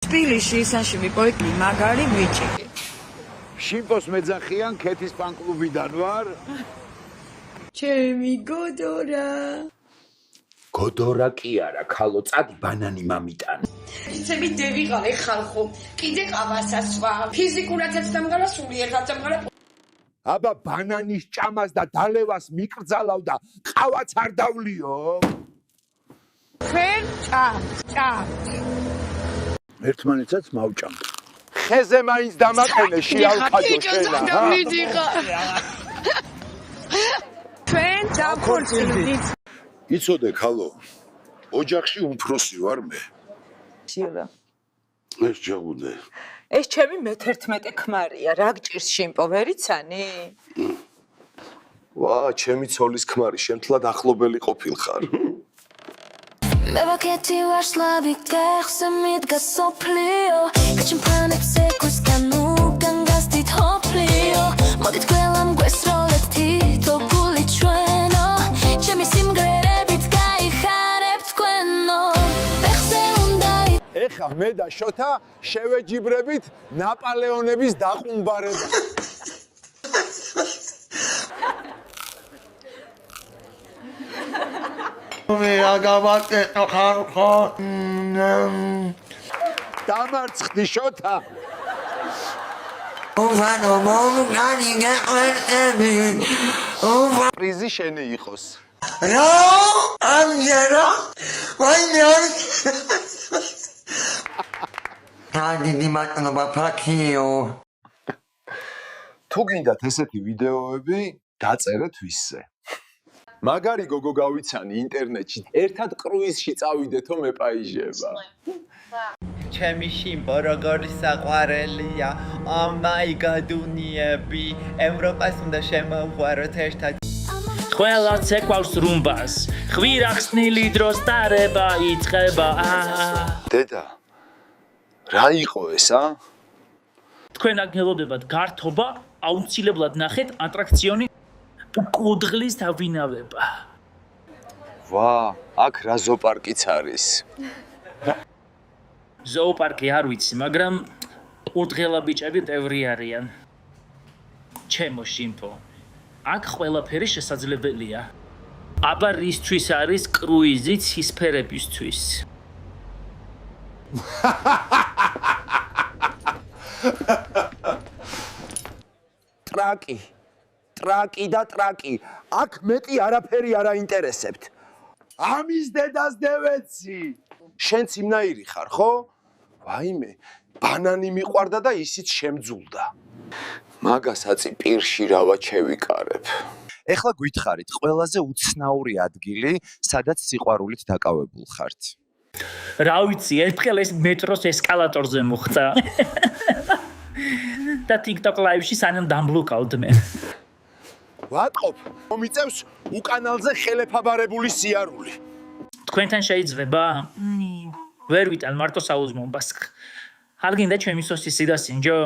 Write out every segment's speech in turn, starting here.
თბილისში ისანში მიყოლი მაგარი ბიჭი. შიმპოს მეძახიან ქეთის ფან-კლუბიდან ვარ. ჩემი გოდორა. გოდორა კი არა, ქალო წადი ბანანი მამიტან. იცები დევიღალე ხალხო, კიდე ყავასაც ვა. ფიზიკურადაც დამღარა, სულიერადაც დამღარა. აბა ბანანის ჭამას და დალევას მიკრძალავ და ყავაც არ დავლიო. ხენ ჭამთ. ერთმანეთსაც მავჭამთ. ხეზე მაინც დამაყენე შეალქაჯო შენა. ჩვენ დავქორწინდით. იცოდე ქალო, ოჯახში უმფროსი ვარ მე. სილა. ეს ჯაგუდე. ეს ჩემი მე-11 ქმარია, რა გჭირს შიმპო ვერიცანი? ვა, ჩემი ცოლის ქმარი, შემთლად ახლობელი ყოფილხარ. მე ვაკეთი ვარ სლავი გახსე მიდგა სოფლიო გაჩემ პლანეტზე გვისგან უკან გასდით ჰოფლიო მოდით ყველამ გვესროლეთ თითო გული ჩვენო ჩემი სიმღერებით გაიხარებთ თქვენო ფეხზე უნდა ეხა მე და შოთა შევეჯიბრებით ნაპოლეონების დაყუმბარება. მე აგავაკეთო ხალხო. დამარცხდი შოთა. ოვანო მომგანი გაყვერტები. ოვა პრიზი შენი იყოს. რა? ამჯერა? ვაიმე არ დიდი მადლობა ფაქიო. თუ გინდათ ესეთი ვიდეოები, დაწერეთ ვისზე. მაგარი გოგო გავიცანი ინტერნეტში, ერთად კრუიზში წავიდეთო მეპაიჟება. ჩემი შიმპო როგორი საყვარელია, ამაი გადუნიები, ევროპას უნდა შემოვყვაროთ ერთად. ყველას ეკვავს რუმბას, ხვირახსნილი დროს დარება იწყება. დედა, რა იყო ეს, ა? თქვენ აგნელოდებათ გართობა, აუცილებლად ნახეთ ატრაქციონი კუდღლის დავინავება. ვა, აქ რა ზოპარკიც არის. ზოოპარკი არ ვიცი, მაგრამ კუდღელა ბიჭები ტევრი არიან. ჩემო შიმპო, აქ ყველაფერი შესაძლებელია. აბა რისთვის არის კრუიზი ცისფერებისთვის? ტრაკი და ტრაკი. აქ მეტი არაფერი არ აინტერესებთ. ამის დედას დევეცი. შენც იმნაირი ხარ, ხო? ვაიმე, ბანანი მიყვარდა და ისიც შემძულდა. მაგასაც პირში რავა ჩევიკარებ. ეხლა გითხარით, ყველაზე უცნაური ადგილი, სადაც სიყვარულით დაკავებულ ხართ. რა ვიცი, ერთხელ ეს მეტროს ესკალატორზე მოხდა. და TikTok live-ში სანამ დამბლოკავთ მე. ვატყობ, მომიწევს უკანალზე ხელეფაბარებული სიარული. თქვენთან შეიძლება? ვერ ვიტან მარტო საუზმობას. არ გინდა ჩემი სოსისი და სინჯო?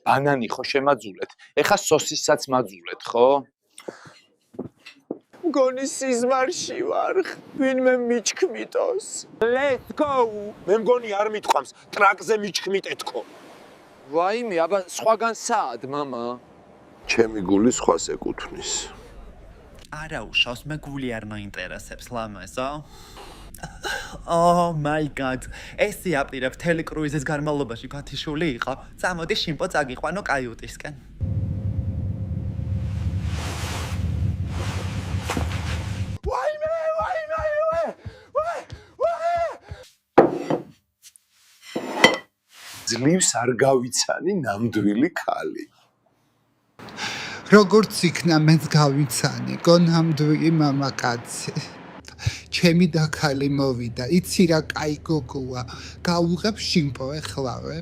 ბანანი ხო შემაძულეთ. ეხა სოსისაც მაძულეთ, ხო? მგონი სიზმარში ვარ, ვინმე მიჩქმიტოს. Let's go. მე მგონი არ მithqams, ტრაკზე მიჩქმიტეთქო. ვაიმე, აბა სხვაგან საად, მამა? ჩემი გული სხვას ეკუთვნის. არა უშავს, მე გული არ მაინტერესებს ლამაზო. Oh my god. ეს იაპირებ მთელი კრუიზის განმავლობაში ფათიშული იყო. წამოდი შიმპო წაგიყვანო კაიუტისკენ. ძლივს არ გავიცანი ნამდვილი ქალი. როგორც იქნა მეც გავიცანი, გონამდვილი მამაკაცი. ჩემი და ქალი მოვიდა, იცი რა კაი გოგოა, გავუღებ შიმპო ეხლავე.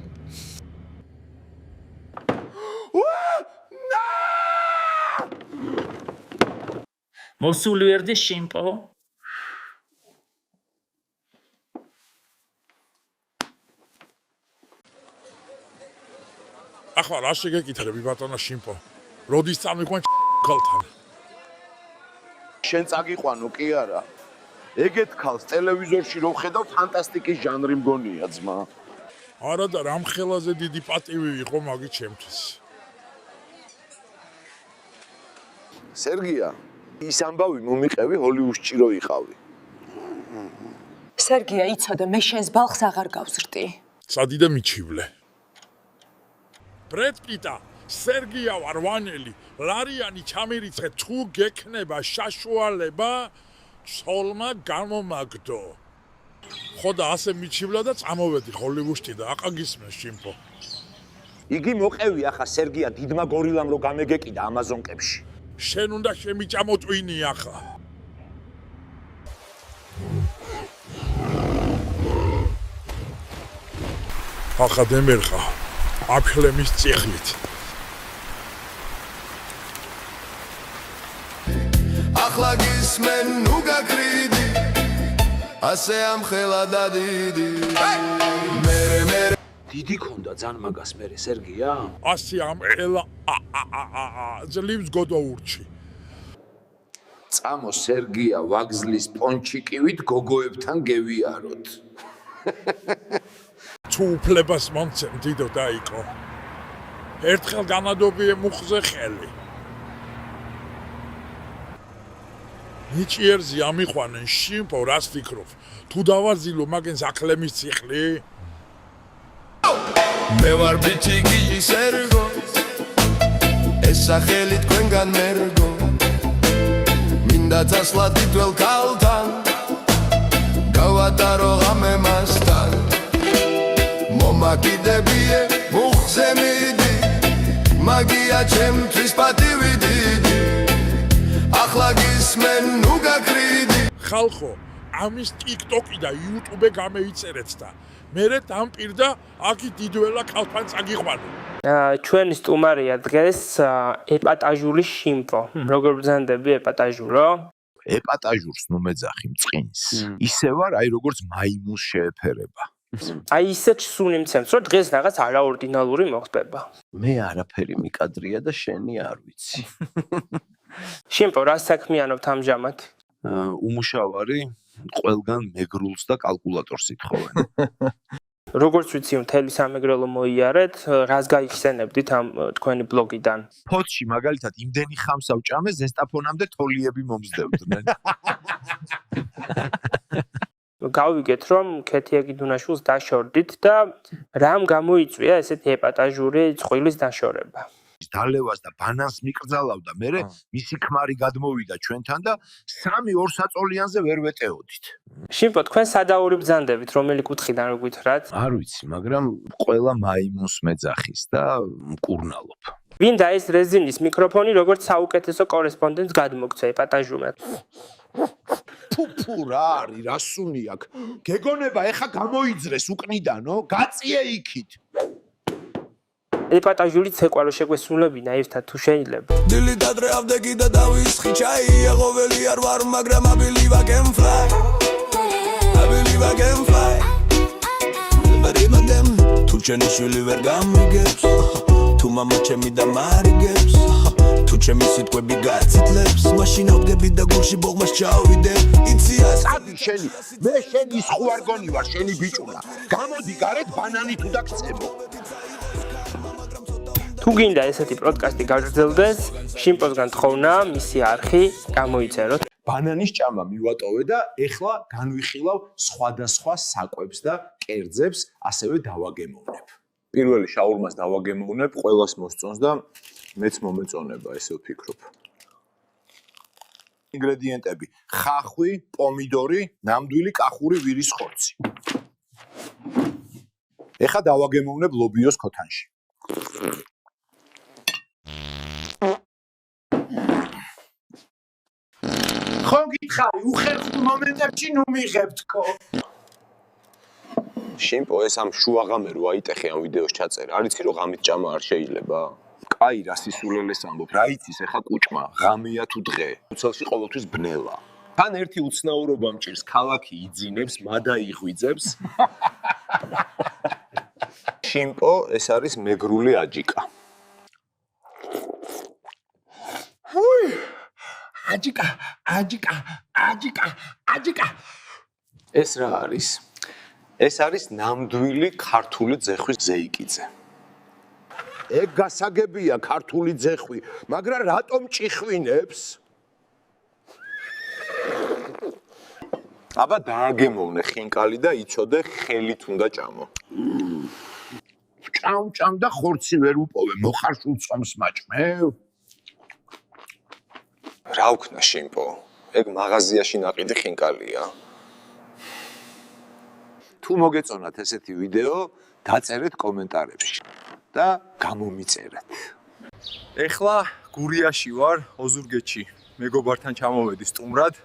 მოსული ვერდი შიმპო? ახლა რა შეგეკითხები ბატონო შიმპო? როდის წამიყვან ქალთან? შენ წაგიყვანო კი არა? ეგეთ ქალს ტელევიზორში რო ხედავ, ფანტასტიკის ჟანრი მგონია ძმა. არა და რამ ხელაზე დიდი პატივი იყო მაგით ჩემთვის. სერგია, ის ამბავი მომიყევი ჰოლივუდში რო იყავი. სერგია, იცოდე, მე შენს ბალხს აღარ გავზრდი. სადიდე მიჩივლე. ბრედ პიტა, სერგია ვარვანელი, ლარიანი ჩამირიცხე თუ გექნება შაშუალება, ცოლმა გამომაგდო. ხო და ასე მიჩივლა და წამოვედი ჰოლივუდში და აყაგისმეს შიმპო. იგი მოყევი ახლა სერგია დიდმა გორილამ რო გამეგეკიდა ამაზონკებში. შენ უნდა შემიჭამო ტვინი ახლა. ახლა დემერხა აფლემის წიხლით. ახლა გისმენ ნუ გაკრიდი ასე ამხელა დადიდი მე დიდი ქონდა ძალიან მაგას მე სერგია? ასე ამხელა ძლივს გოდოურჩი. წამო სერგია ვაგზლის პონჩიკივით გოგოებთან გევიაროთ. თუ უფლებას მომცემ დიდო დაიკო. ერთხელ განადობიე მუხზე ხელი. ნიჭიერზე ამიყვანენ შიმპო რას ფიქრობ? თუ დავარძილო მაგენს ახლემის ციხლი? მე ვარ ბიჭი გიჟი სერგო ეს სახელი თქვენგან მერგო მინდა წასვლა თითოეულ ქალთან გავატარო ღამე მასთან მომაკიდებიე მუხზე მიდი მაგია ჩემთვის პატივი დიდი ახლა გისმენ ნუ გაკრიდი ხალხო ამის TikTok-ი და YouTube-ე გამეიწერეთ და მერე დამპირდა აქი დიდველა ქალთან წაგიყვანო. ჩვენი სტუმარია დღეს ეპატაჟური შიმპო. როგორ ბრძანდები ეპატაჟურო? ეპატაჟურს ნუ მეძახი მწყინს. ისე ვარ, აი როგორც მაიმუნს შეეფერება. აი ისეთ სუნი მცემს, რომ დღეს რაღაც არაორდინალური მოხდება. მე არაფერი მიკადრია და შენი არ ვიცი. შიმპო, რა საქმიანობთ ამჟამად? უმუშავარი, ყველგან მეგრულს და კალკულატორს ითხოვენ. როგორც ვიცი, მთელი სამეგრელო მოიარეთ, რას გაიხსენებდით ამ თქვენი ბლოგიდან? ფოთში მაგალითად იმდენი ხამს ავჭამე, ზესტაფონამდე თოლიები მომზდევდნენ. გავიგეთ, რომ ქეთიაგი დუნაშვილს დაშორდით და რამ გამოიწვია ესეთი ეპატაჟური წყვილის დაშორება? დალევას და ბანანს მიკრძალავდა, მერე მისი ქმარი გადმოვიდა ჩვენთან და 3-2 საწოლიანზე ვერ ვეტეოდით. შიმპო, თქვენ სადაური ბრძანდებით, რომელი კუთხიდან რო გითხრათ? არ ვიცი, მაგრამ ყველა მაიმუნს მეძახის და მკურნალობ. ვინ და ეს რეზინის მიკროფონი როგორც საუკეთესო კორესპონდენტს გადმოგცე ეპატაჟურად? ფუფუ რა არის, რა სუნი აქვს? გეგონება ეხა გამოიძრეს უკნიდანო, გაწიე იქით. ეპატაჟური ცეკვა რო შეგვესრულებინა ერთად თუ შეიძლება. დილი დადრეავდე კიდე დავისხი ჩაი ეღოველი არ ვარ მაგრამ I believe I can fly I believe I can fly but even them თუ ჩემი შვილი ვერ გამიგებს თუ მამა ჩემი და მარიგებს თუ ჩემი სიტყვები გაცითლებს მაშინ ავდგები და გულში ბოღმას ჩავიდე იცი ადი შენი მე შენი სხვა არ გონი ვარ შენი ბიჭუნა გამოდი გარეთ ბანანი თუ დაგწემო თუ გინდა ესეთი პროდკასტი გაგრძელდეს, შიმპოსგან თხოვნა მისი არხი გამოიწეროთ. ბანანის ჭამა მივატოვე და ეხლა განვიხილავ სხვადასხვა საკვებს და კერძებს, ასევე დავაგემოვნებ. პირველი შაურმას დავაგემოვნებ, ყველას მოსწონს და მეც მომეწონება, ესე ვფიქრობ. ინგრედიენტები: ხახვი, პომიდორი, ნამდვილი კახური ვირის ხორცი. ეხლა დავაგემოვნებ ლობიოს ქოთანში. ხომ გითხარი, უხერხულ მომენტებში ნუ მიღებთქო. შიმპო, ეს ამ შუაღამე რო აიტეხე ამ ვიდეოს ჩაწერა, არ იცი რომ ღამით ჭამა არ შეიძლება? კაი, რა სისულელეს ამბობ, რა იცის ეხა კუჭმა, ღამეა თუ დღე. უცელში ყოველთვის ბნელა. თან ერთი უცნაურობა მჭირს, ქალაქი იძინებს, მადა იღვიძებს. შიმპო, ეს არის მეგრული აჯიკა. აჯიკა. ეს რა არის? ეს არის ნამდვილი ქართული ძეხვის ზეიკიძე. ეგ გასაგებია ქართული ძეხვი, მაგრამ რატომ ჭიხვინებს? აბა დააგემოვნე ხინკალი და იცოდე ხელით უნდა ჭამო. ჭამ და ხორცი ვერ უპოვე, მოხარშულ წომს მაჭმევ. რა ვქნა შიმპო? ეგ მაღაზიაში ნაყიდი ხინკალია. თუ მოგეწონათ ესეთი ვიდეო, დაწერეთ კომენტარებში და გამომიწერეთ. ეხლა გურიაში ვარ, ოზურგეთში. მეგობართან ჩამოვედი სტუმრად.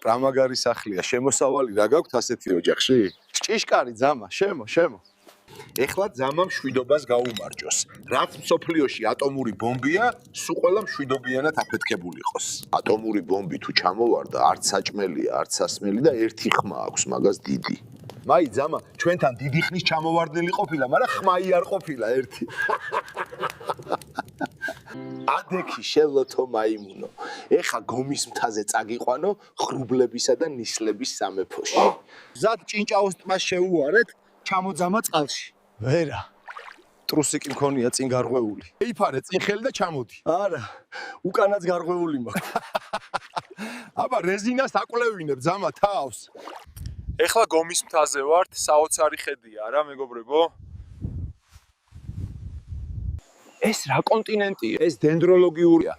პრამაგარი სახლია, შემოსავალი რა გაქვთ ასეთი ოჯახში? ჭიშკარი ძამა, შემო. ეხლა ძამამ შვიდობას გაუმარჯოს. რაც მსოფლიოში ატომური ბომბია, სულ ყველა მშვიდობიანად აფეთქებული იყოს. ატომური ბომბი თუ ჩამოვარდა, არც საჭმელია, არც სასმელი და ერთი ხმა აქვს, მაგას დიდი. მაი ძამა, ჩვენთან დიდი ხნის ჩამოვარდნელი ყოფილა, მაგრამ ხმაი არ ყოფილა ერთი. ადექი შელოთო მაიმუნო. ეხა გომის მთაზე წაგიყვანო ღრუბლებისა და ნისლების სამეფოში. გზად ჭინჭაოს ტბას შეუარეთ, ჩამოძამა წყალში. ვერა. ტრუსიკი მქონია წინ გარღვეული. ეიფარე წინ ხელი და ჩამოდი. არა, უკანაც გარღვეული მაქვს. აბა რეზინას აკლევინებ ძამა თავს. ეხლა გომის მთაზე ვართ, საოცარი ხედია რა მეგობრებო? ეს რა კონტინენტია? ეს დენდროლოგიურია.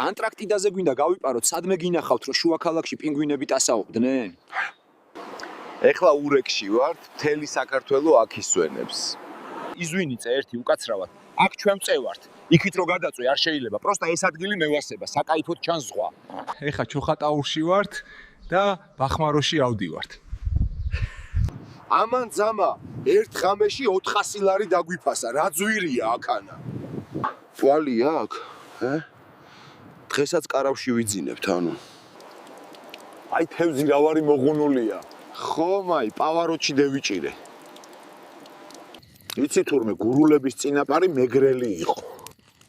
ანტარქტიდაზე გვინდა გავიპაროთ, სადმე გინახავთ, რომ შუა ქალაქში პინგვინები ტასაობდნენ? ეხლა ურეკში ვართ, მთელი საქართველო აქ ისვენებს. იზვინიწე ერთი უკაცრავად. აქ ჩვენ წევართ. იქით რო გადაწვე არ შეიძლება. პროსტა ეს ადგილი მევასება, საკაიფოდ ჩანს ზღვა. ეხლა ჩოხატაურში ვართ და ბახმაროში ავდივართ. ამან ძამა, ერთ ღამეში 400 ლარი დაგვიფასა. რა ძვირია აქანა. თვალი აქ, დღესაც კარავში ვიძინებთ, ანუ. აი თევზი რავარი მოღუნულია. ხო, მაი, პავაროჩი დევიჭირე. იცი თურმე გურულების წინაპარი მეგრელი იყო.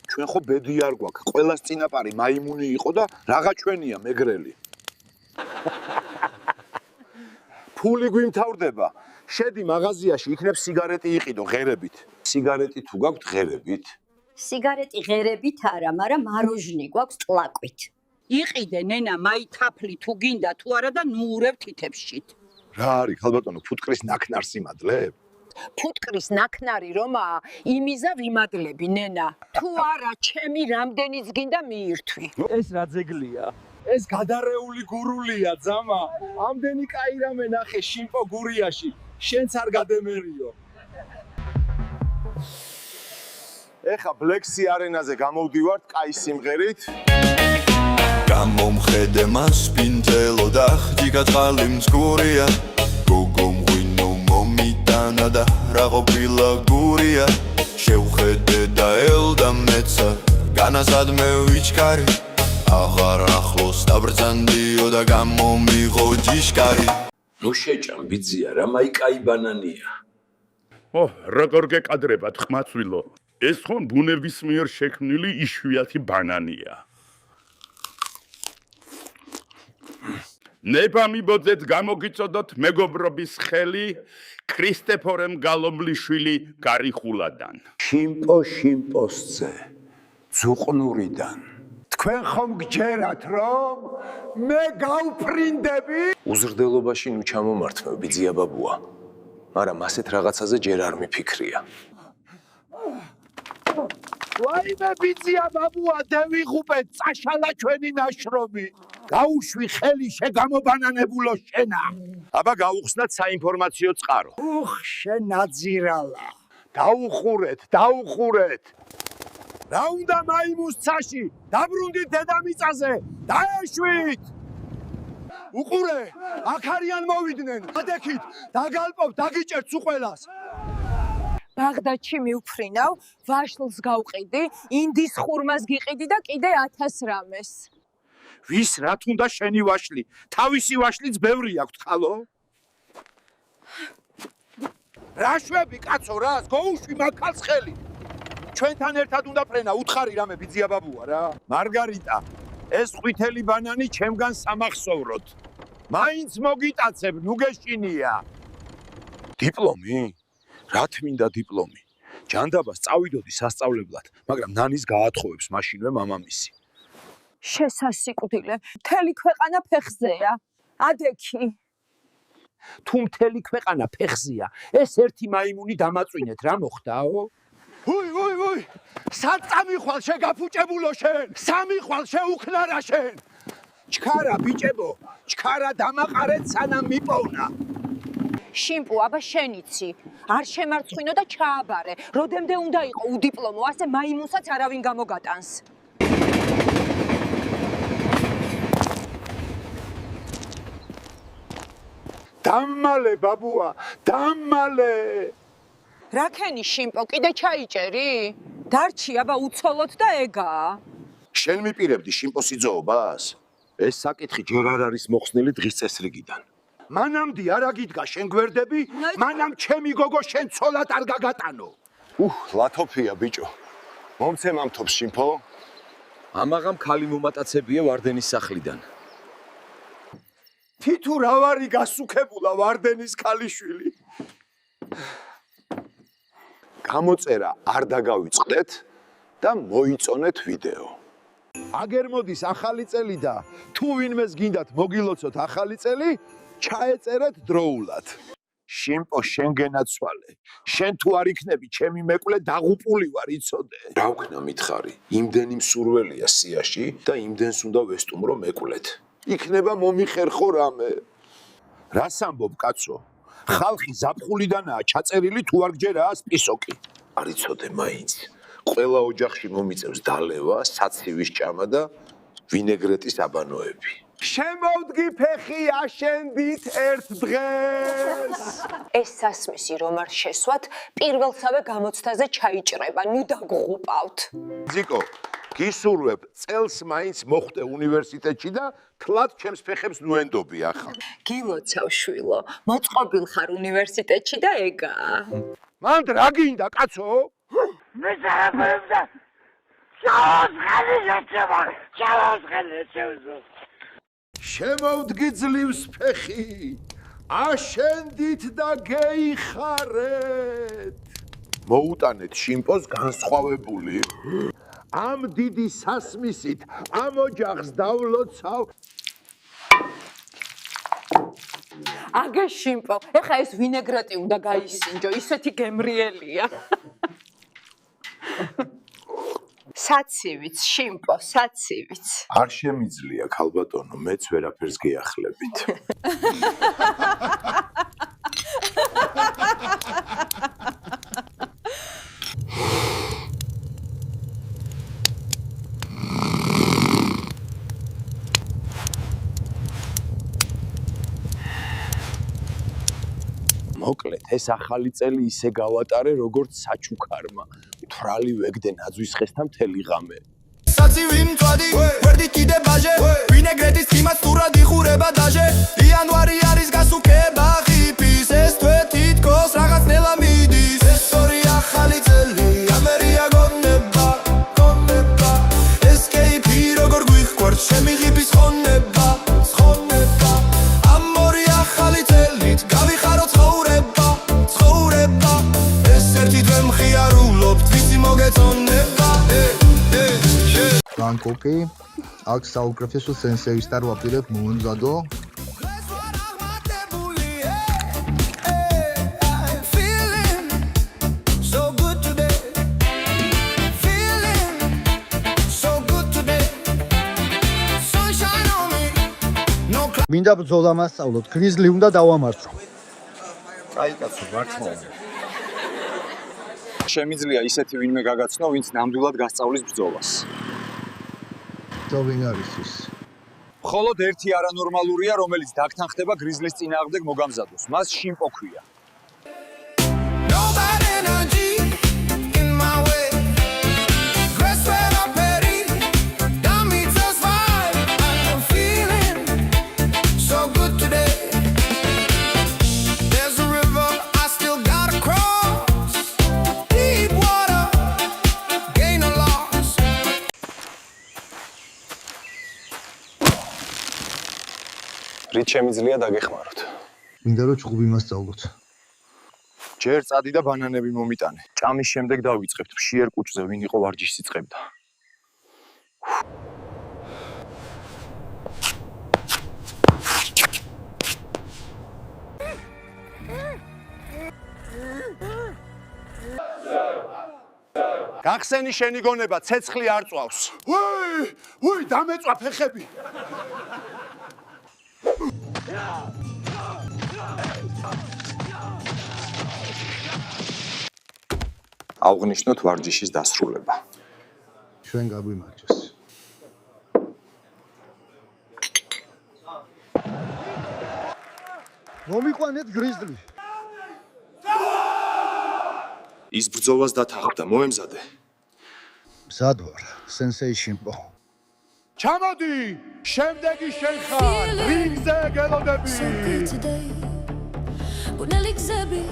ჩვენ ხო ბედი არ გვაქვს. ყველას წინაპარი მაიმუნი იყო და რაღა ჩვენია მეგრელი. ფული გვიმთავრდება. შედი მაღაზიაში, იქნებ სიგარეტი იყიდო ღერებით. სიგარეტი თუ გაქვთ ღერებით? სიგარეტი ღერებით არა, მაგრამ მაროჟნი გვაქვს ტლაკვით. იყიდე ნენა, მაი თაფლი თუ გინდა თუ არა და ნუურებ თითებშით. რა არის, ხალბატონო, ფუტკრის ნაკნარს იმადლებ? ფუტკრის ნაკნარი რომაა, იმიზა ვიმადლები ნენა. თუ არა, ჩემი რამდენიც გინდა მიირთვი. ეს რა ძეგლია? ეს გადარეული გურულია, ძამა. ამდენი კაი რამე ნახე შიმპო გურიაში. შენც არ გადემერიო. ეხა ბლექსი არენაზე გამოვდივართ კაი სიმღერით. გამომხედე მას პინტელო და ხდიკა წყალი მსგურია. გოგო მღვინო მომიტანა და რა ყოფილა გურია. შევხედე და ელდა მეცა, განასადმე ვიჩქარი. აღარ ახლოს დაბრძანდიო და გამომიღო ჯიშკარი. ნუ შეჭამ ბიძია რა მაი კაი ბანანია. როგორ გეკადრებათ ხმაცვილო? ეს ხომ ბუნების მიერ შექმნილი იშვიათი ბანანია. ნება მიბოძეთ გამოგიწოდოთ მეგობრობის ხელი ქრისტეფორემ გალომლიშვილი გარიხულადან. შიმპოსზე ძუყნურიდან. თქვენ ხომ გჯერათ რომ მე გავფრინდები? უზრდელობაში ნუ ჩამომართმევ ბიძია ბაბუა. მაგრამ ასეთ რაღაცაზე ჯერ არ მიფიქრია. ვაიმე ბიძია ბაბუა, დევიღუპე, წაშალა ჩვენი ნაშრომი. გაუშვი ხელი შეგამობანანებულო შენა. აბა გაუხსნათ საინფორმაციო წყარო. შენ ნაძირალა. დაუხურეთ. რა უნდა მაიმუს ცაში? დაბრუნდით დედამიწაზე, დაეშვით. უყურე, აქ არიან მოვიდნენ. ადექით, დაგალპობ, დაგიჭერთ სულ ყველას. ბაღდადში მივფრინავ, ვაშლს გავყიდი, ინდის ხურმას გიყიდი და კიდე 1000 რამეს. ვის რა თუნდა შენი ვაშლი? თავისი ვაშლიც ბევრი აქვს ხალო? რა შვები კაცო რას? გოუშვი მაგალს ხელი. ჩვენთან ერთად უნდა ფრენა, უთხარი რამე ბიძია ბაბუა რა. მარგარიტა, ეს ყვითელი ბანანი ჩემგან სამახსოვროდ. მაინც მოგიტაცებ, ნუ გეშინია. დიპლომი? რა თმინდა დიპლომი? ჯანდაბას წავიდოდი სასწავლებლად, მაგრამ ნანის გაათხოვებს მაშინვე მამამისი. შესასიკვდილე, მთელი ქვეყანა ფეხზეა. ადექი. თუ მთელი ქვეყანა ფეხზეა, ეს ერთი მაიმუნი დამაწვინეთ, რა მოხდაო? ვუი, სად წამიხვალ შეგაფუჭებულო შენ? სამიხვალ შეუქნარა შენ. ჩქარა ბიჭებო, ჩქარა დამაყარეთ სანამ მიპოვნა. შიმპუ, აბა შენიცი, არ შემარცხინო და ჩააბარე. როდემდე უნდა იყო უდიპლომო, ასე მაიმუნსაც არავინ გამოგატანს. დამმალე ბაბუა, დამმალე. რაკენი შიმპო, კიდე ჩაიჭერი? დარჩი, აბა უცოლოთ და ეგაა. შენ მიპირებდი შიმპოს იძოობას? ეს საკითხი ჯერ არ არის მოხსნილი დღის წესრიგიდან. მანამდე არ აგიდგა შენ გვერდები, მანამ ჩემი გოგო შენ ცოლად არ გაგატანო. ლათოფია ბიჭო. მომცემ ამთობს შიმპო. ამაღამ ხალი მომატაცებია ვარდენის სახლიდან. თითო რა ვარი გასუქებულა ვარდენის ქალიშვილი. გამოწერა არ დაგავიწყდეთ და მოიწონეთ ვიდეო. აგერ მოდის ახალი წელი და თუ ვინმეს გინდათ მოგილოცოთ ახალი წელი, ჩაეწერეთ დროულად. შიმპო შენ გენაცვალე. შენ თუ არ იქნები ჩემი მეკვლე დაღუპული ვარ იცოდე. რა ვქნა მითხარი? იმდენი მსურველია სიაში და იმდენს უნდა ვესტუმრო მეკვლეთ. იქნება მომიხერხო რამე. რას ამბობ კაცო? ხალხი ზაფხულიდანაა ჩაწერილი თუ არ გჯერაა სპისოკი. არ იცოდე მაინც. ყველა ოჯახში მომიწევს დალევა, საცივის ჭამა და ვინეგრეტის აბანოები. შემოვდგი ფეხი აშენდით ერთ დღეს. ეს სასმისი რომ არ შესვათ, პირველსავე გამოცდაზე ჩაიჭრება, ნუ დაგღუპავთ. ძიკო, გისურვებ წელს მაინც მოხვდე უნივერსიტეტში და თლად ჩემს ფეხებს ნუენდობი ახლა. გილოცავ შვილო, მოწყობილ ხარ უნივერსიტეტში და ეგაა. მანდ რა გინდა კაცო? შემოვდგი ძლივს ფეხი, აშენდით და გეიხარეთ. მოუტანეთ შიმპოს განსხვავებული. ამ დიდი სასმისით ამ ოჯახს დავლოცავ. აგე შიმპო, ეხა ეს ვინეგრეტი უნდა გაისინჯო, ისეთი გემრიელია. საცივიც, შიმპო, საცივიც. არ შემიძლია ქალბატონო, მეც ვერაფერს გეახლებით. მოკლედ, ეს ახალი წელი ისე გავატარე, როგორც საჩუქარმა. თვრალი ვეგდე ნაძვის ხესთან მთელი ღამე. საცივი მწვადი, ვერდი კიდე ბაჟე, ვინეგრეტის ხიმაც თურად იხურება დაჟე. იანვარი არის გასუქება ხიფის, ეს თვე თითქოს რაღაცნაირად მიდის. ეს ორი ახალი წელი, ამერია გონება, გონება. ეს კეიფი როგორ გვიხყვართ, ჩემი ხიფის ხონება, ხონება. ამ ორი ახალი წელით გავიხარო ცხოვრება, ცხოვრება. ეს ერთი თვე მხიარულობთ, ვიცი მოგეწონება. ბანკოკი, აქ საუკეთესო სენსეის და ვაპირებ მომზადო. მინდა ბრძოლა მასწავლოთ, გრიზლი უნდა დავამარცხო. აი კაცო, მართლა. შემიძლია ისეთი ვინმე გაგაცნო, ვინც ნამდვილად გასწავლის ბრძოლას. ვინ არის ის? მხოლოდ ერთი არანორმალურია, რომელიც დაგთანხდება გრიზლის წინააღმდეგ მოგამზადოს. მას შიმპო ქვია. რით შემიძლია დაგეხმაროთ? მინდა რომ ჭუბი მასწავლოთ. ჯერ წადი და ბანანები მომიტანე. ჭამის შემდეგ დავიწყებთ მშიერ კუჭზე ვინ იყო ვარჯიშს იწყებდა. გახსენი შენი გონება, ცეცხლი არ წვავს. უი, დამეწვა ფეხები. აღნიშნოთ ვარჯიშის დასრულება. ჩვენ გაგვიმარჯვეს. მომიყვანეთ გრიზლი. ის ბრძოლას დათანხმდა, მოემზადე. მზად ვარ, სენსეი შიმპო. ჩამოდი, შემდეგი შენ ხარ, რინგზე გელოდები. ბუნელი გზები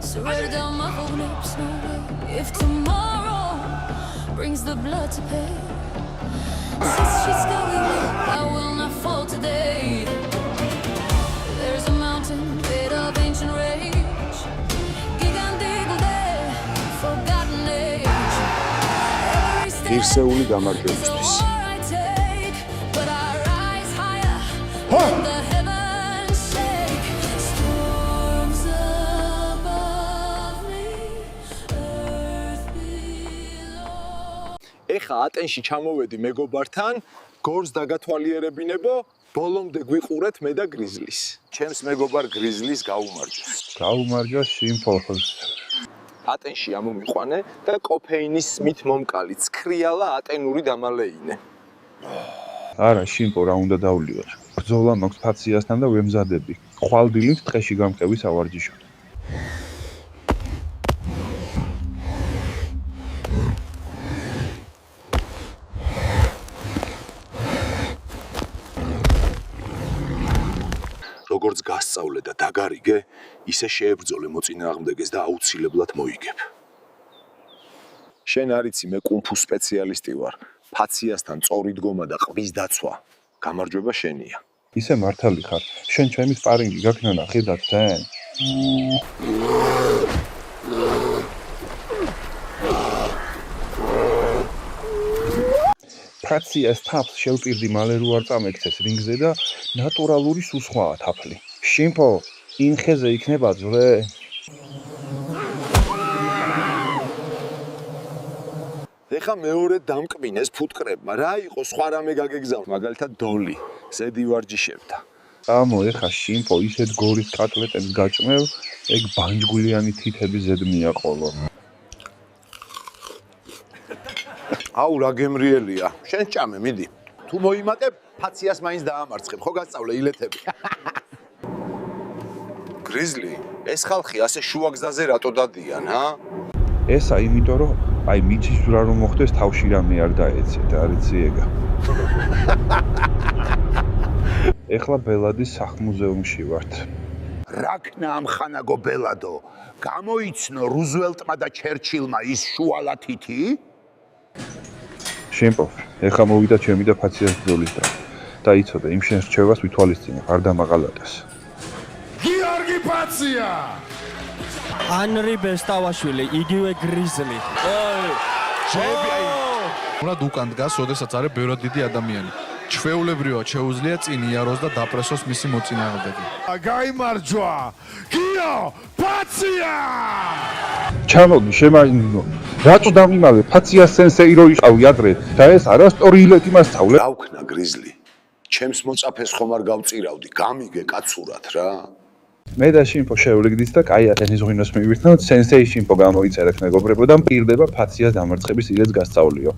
surrender my whole lips no way if tomorrow brings the blood to pay since she's going I will not fall today there's a mountain made of ancient rage gigantic there forgotten age every step ღირსეული გამარჯვებისთვის. but I rise higher than the heavens shake storms above me earth below ეხა ატენში ჩამოვედი მეგობართან, გორს დაგათვალიერებინებო, ბოლომდე გვიყურეთ მე და გრიზლის. ჩემს მეგობარ გრიზლის გაუმარჯოს. გაუმარჯოს შიმპოს. ატენში ამომიყვანე და კოფეინის სმით მომკალი, ცქრიალა ატენური დამალეინე. არა, შიმპო რა უნდა დავლიოთ. ბრძოლა მაქვს ფაციასთან და ვემზადები. ხვალდილით ტყეში გამყევი სავარჯიშოდ. როგორც გასწავლე და დაგარიგე, ისე შეებრძოლე მოწინააღმდეგეს და აუცილებლად მოიგებ. შენ არიცი მე კუნფუ სპეციალისტი ვარ. ფაციასთან წორი დგომა და ყბის დაცვა. გამარჯვება შენია. ისე მართალი ხარ. შენ ჩემი სპარინგი გაქნა ნახე და თან. ფაციას თაფლს შევპირდი მალე რო არ წამექცეს რინგზე და ნატურალური სუსხვაა თაფლი. შიმპო, ინხეზე იქნება ძვრე? ეხა მეორე დამკბინეს ფუტკრებმა, რა იყო სხვა რამე გაგეგზავნა, მაგალითად დოლი, ზედი ვარჯიშებდა. ამო ეხა შიმპო ისეთ გორის კატლეტებს გაჭმევ, ეგ ბანჯგულიანი თითები ზედმია ყოლო. აუ რა გემრიელია. შენ ჭამე, მიდი. თუ მოიმატებ, ფაციას მაინც დაამარცხებ, ხო გასწავლე ილეთები. გრიზლი, ეს ხალხი ასე შუაგზაზე რატო დადიან, ჰა? ესა იმიტომ რომ აი მიჩის ზურა რომ მოხდეს თავში რამე არ დაეცეთ, არიცი ეგა. ეხლა ბელადის სახლ-მუზეუმში ვართ. რაკნა ამხანაგო ბელადო, გამოიცნო რუზველტმა და ჩერჩილმა ის შუალა თითი? შიმპო, ეხლა მოვიდა ჩემი და ფაციას ბრძოლის დრო. და იცოდე, იმ შენს რჩევას ვითვალისწინებ, არ დამაღალატეს. გიორგი ფაცია! ანრი ბესტავაშვილი, იგივე გრიზლი. ოი, ჯები აი. უნდა უკან დგას, ოდესაც არის ბევრად დიდი ადამიანი. ჩვეულებრივად შეუძლია წინ იაროს და დაპრესოს მისი მოწინააღმდეგე. გაიმარჯვა! გიო ფაცია! ჩამოდი, შემაინდო. რატო დამიმალე? ფაციას სენსეი რო იყავი ადრე და ეს არასწორი ილეთი მასწავლე. დავქნა გრიზლი. ჩემს მოწაფეს ხომ არ გავწირავდი, გამიგე კაცურად რა. მე და შიმპო შევლიგდით და კაი ატენის ღვინოს მივირთნოთ, სენსეი შიმპო გამოიწერეთ მეგობრებო და მპირდება ფაციას დამარცხების ილეთს გასწავლიო.